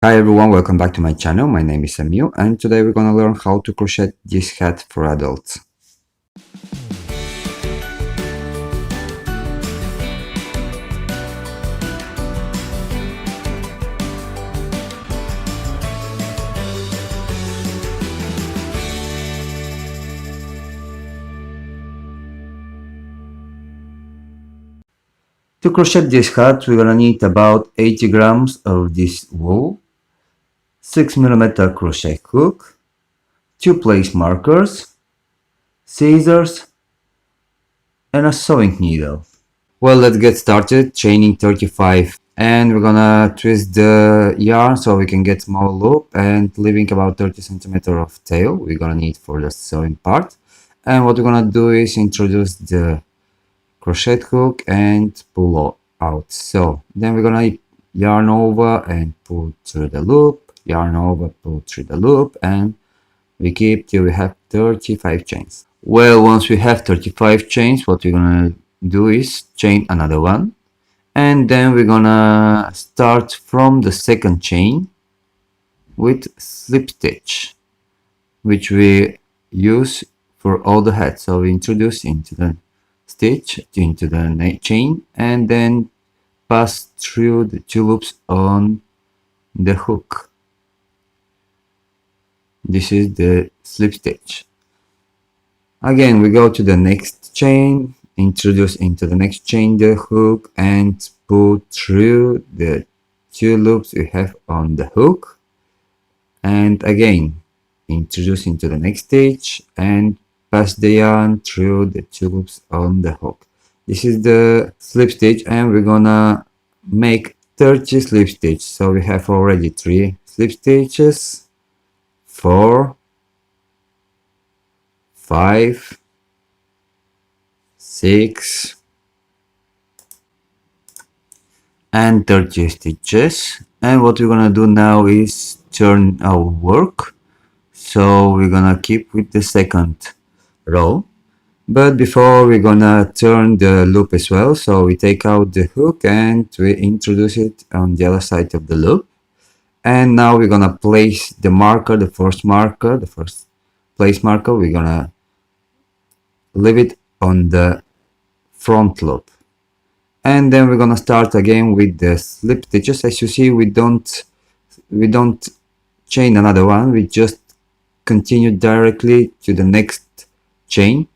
Hi everyone, welcome back to my channel. My name is Emil and today we're gonna learn how to crochet this hat for adults. To crochet this hat, we're gonna need about 80 grams of this wool, 6mm crochet hook, 2 place markers, scissors, and a sewing needle. Well, let's get started chaining 35 and we're gonna twist the yarn so we can get small loop and leaving about 30 centimeters of tail we're gonna need for the sewing part. And what we're gonna do is introduce the crochet hook and pull out. So then we're gonna yarn over and pull through the loop, yarn over, pull through the loop, and we keep till we have 35 chains. Well, once we have 35 chains, what we're gonna do is chain another one, and then we're gonna start from the second chain with slip stitch, which we use for all the hats. So we introduce into the stitch, into the chain, and then pass through the 2 loops on the hook. This is the slip stitch. Again, we go to the next chain, introduce into the next chain the hook, and pull through the 2 loops we have on the hook. And again, introduce into the next stitch and pass the yarn through the 2 loops on the hook. This is the slip stitch, and we're gonna make 30 slip stitches. So we have already 3 slip stitches, 4, 5, 6, and 30 stitches. And what we're gonna do now is turn our work. So we're gonna keep with the second row, but before we're gonna turn the loop as well. So we take out the hook and we introduce it on the other side of the loop. And now we're gonna place the marker, the first place marker, we're gonna leave it on the front loop. And then we're gonna start again with the slip stitches. As you see, we don't chain another one, we just continue directly to the next chain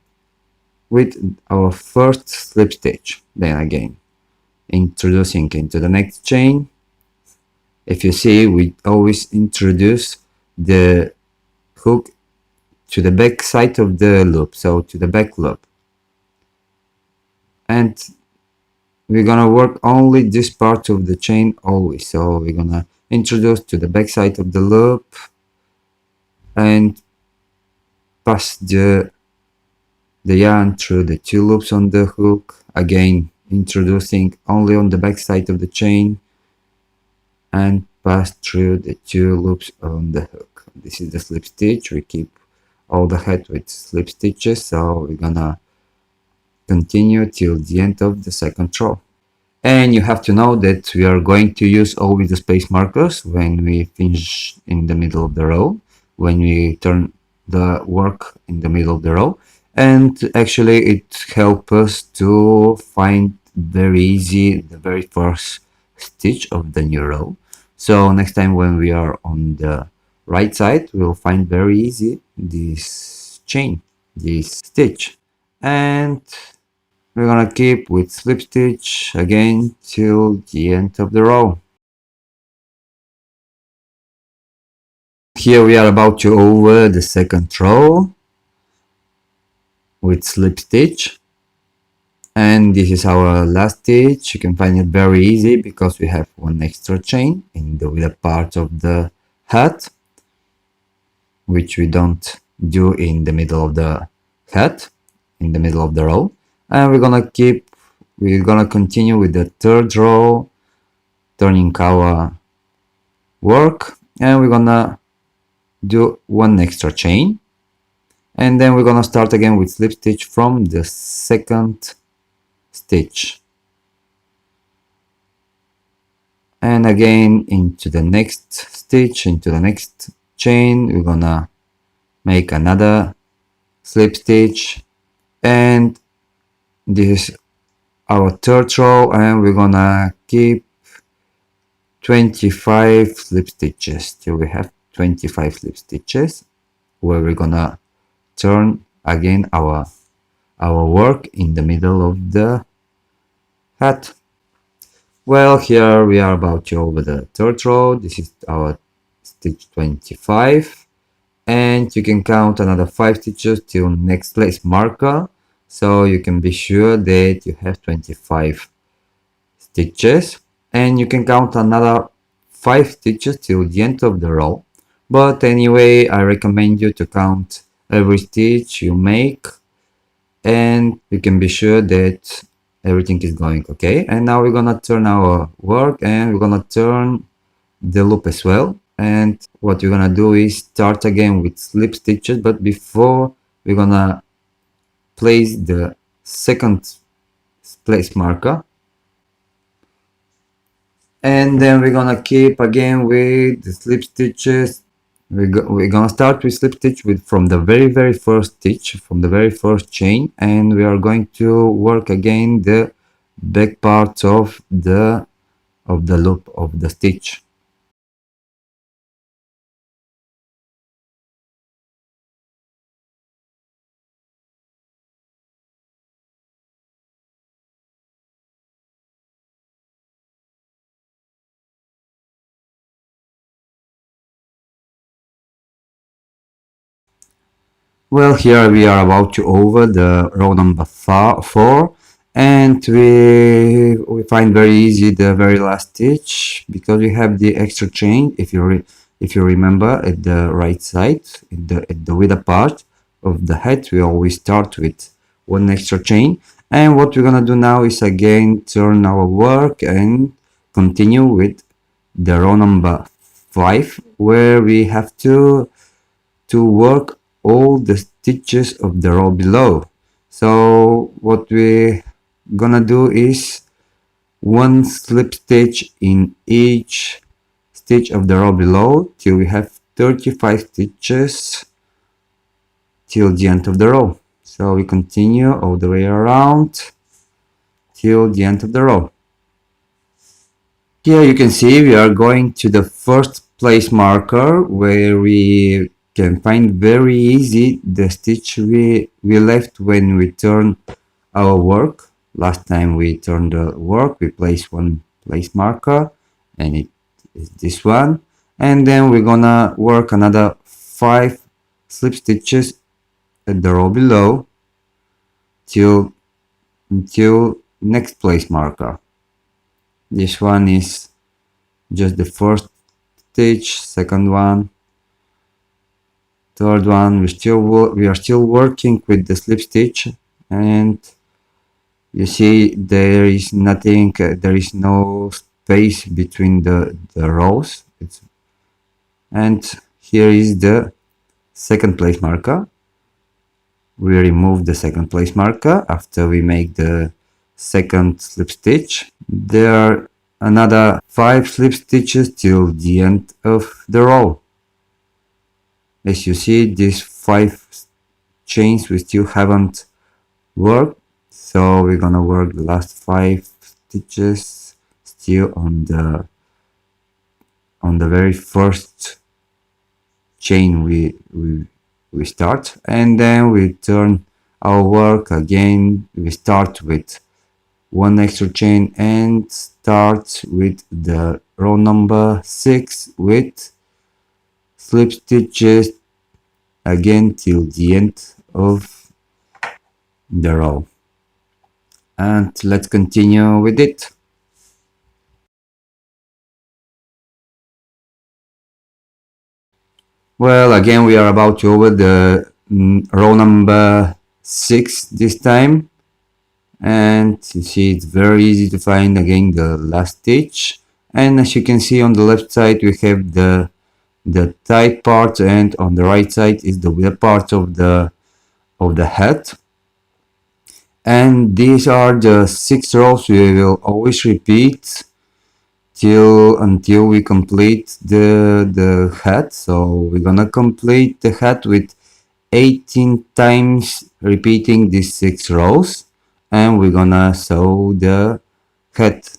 with our first slip stitch. Then again, introducing into the next chain. If you see, we always introduce the hook to the back side of the loop, so to the back loop. And we're gonna work only this part of the chain always. So we're gonna introduce to the back side of the loop and pass the yarn through the 2 loops on the hook, again introducing only on the back side of the chain and pass through the 2 loops on the hook. This is the slip stitch. We keep all the hat with slip stitches, so we're gonna continue till the end of the second row. And you have to know that we are going to use always the space markers when we finish in the middle of the row, when we turn the work in the middle of the row. And actually it helps us to find very easy the very first stitch of the new row. So next time when we are on the right side, we'll find very easy this chain, this stitch. And we're gonna keep with slip stitch again till the end of the row. Here we are about to over the second row with slip stitch, and this is our last stitch. You can find it very easy because we have one extra chain in the middle part of the hat, which we don't do in the middle of the hat, in the middle of the row. And we're gonna continue with the third row, turning our work, and we're gonna do one extra chain, and then we're gonna start again with slip stitch from the second stitch. and again into the next stitch, into the next chain, we're gonna make another slip stitch, and this is our third row, and we're gonna keep 25 slip stitches till we have 25 slip stitches, where we're gonna turn again our work in the middle of the hat. Well, here we are about to over the third row. This is our stitch 25, and you can count another 5 stitches till next place marker, so you can be sure that you have 25 stitches, and you can count another 5 stitches till the end of the row. But anyway, I recommend you to count every stitch you make, and you can be sure that everything is going okay. And now we're gonna turn our work, and we're gonna turn the loop as well. And what you're gonna do is start again with slip stitches, but before we're gonna place the second place marker, and then we're gonna keep again with the slip stitches. We're gonna start with slip stitch from the very first stitch, from the very first chain, and we are going to work again the back part of the loop of the stitch. Well, here we are about to over the row number 4, and we find very easy the very last stitch, because we have the extra chain. If you remember, at the right side, at the width part of the hat, we always start with one extra chain. And what we're gonna do now is again turn our work and continue with the row number 5, where we have to work all the stitches of the row below. So what we're gonna do is one slip stitch in each stitch of the row below till we have 35 stitches till the end of the row. So we continue all the way around till the end of the row. Here you can see we are going to the first place marker, where we can find very easy the stitch we left when we turn our work. Last time we turned the work, we place one place marker, and it is this one. And then we're gonna work another 5 slip stitches at the row below until next place marker. This one is just the first stitch, second one, third one. We are still working with the slip stitch, and you see there is nothing, there is no space between the rows. And here is the second place marker. We remove the second place marker after we make the second slip stitch. There are another 5 slip stitches till the end of the row. As you see, these 5 chains we still haven't worked, so we're gonna work the last 5 stitches still on the very first chain we start, and then we turn our work again. We start with one extra chain and start with the row number 6 with slip stitches again till the end of the row. And let's continue with it. Well, again we are about to over the row number 6 this time, and you see it's very easy to find again the last stitch. And as you can see, on the left side we have the tight part, and on the right side is the width part of the hat. And these are the 6 rows we will always repeat till until we complete the hat. So we're gonna complete the hat with 18 times repeating these 6 rows, and we're gonna sew the hat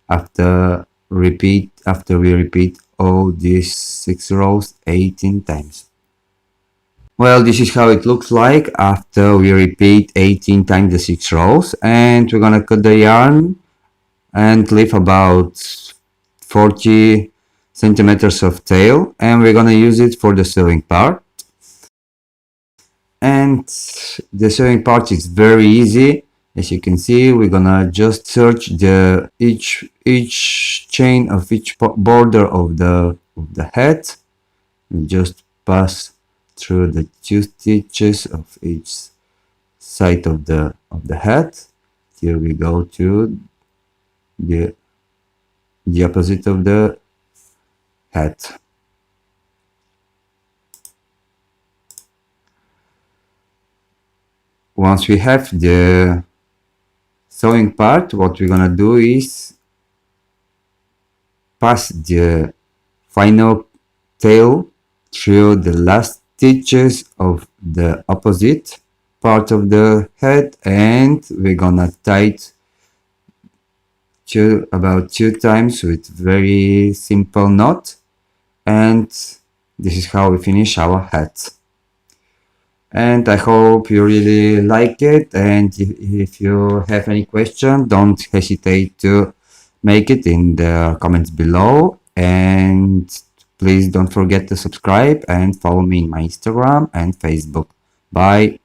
after we repeat all these 6 rows 18 times. Well, this is how it looks like after we repeat 18 times the 6 rows, and we're gonna cut the yarn and leave about 40 centimeters of tail, and we're gonna use it for the sewing part. And the sewing part is very easy. As you can see, we're gonna just search the each chain of each border of the hat. We just pass through the 2 stitches of each side of the hat till we go to the opposite of the hat. Once we have the sewing part, what we're gonna do is pass the final tail through the last stitches of the opposite part of the head, and we're gonna tie it about 2 times with very simple knot, and this is how we finish our hat. And I hope you really like it, and if you have any question, don't hesitate to make it in the comments below, and please don't forget to subscribe and follow me in my Instagram and Facebook. Bye.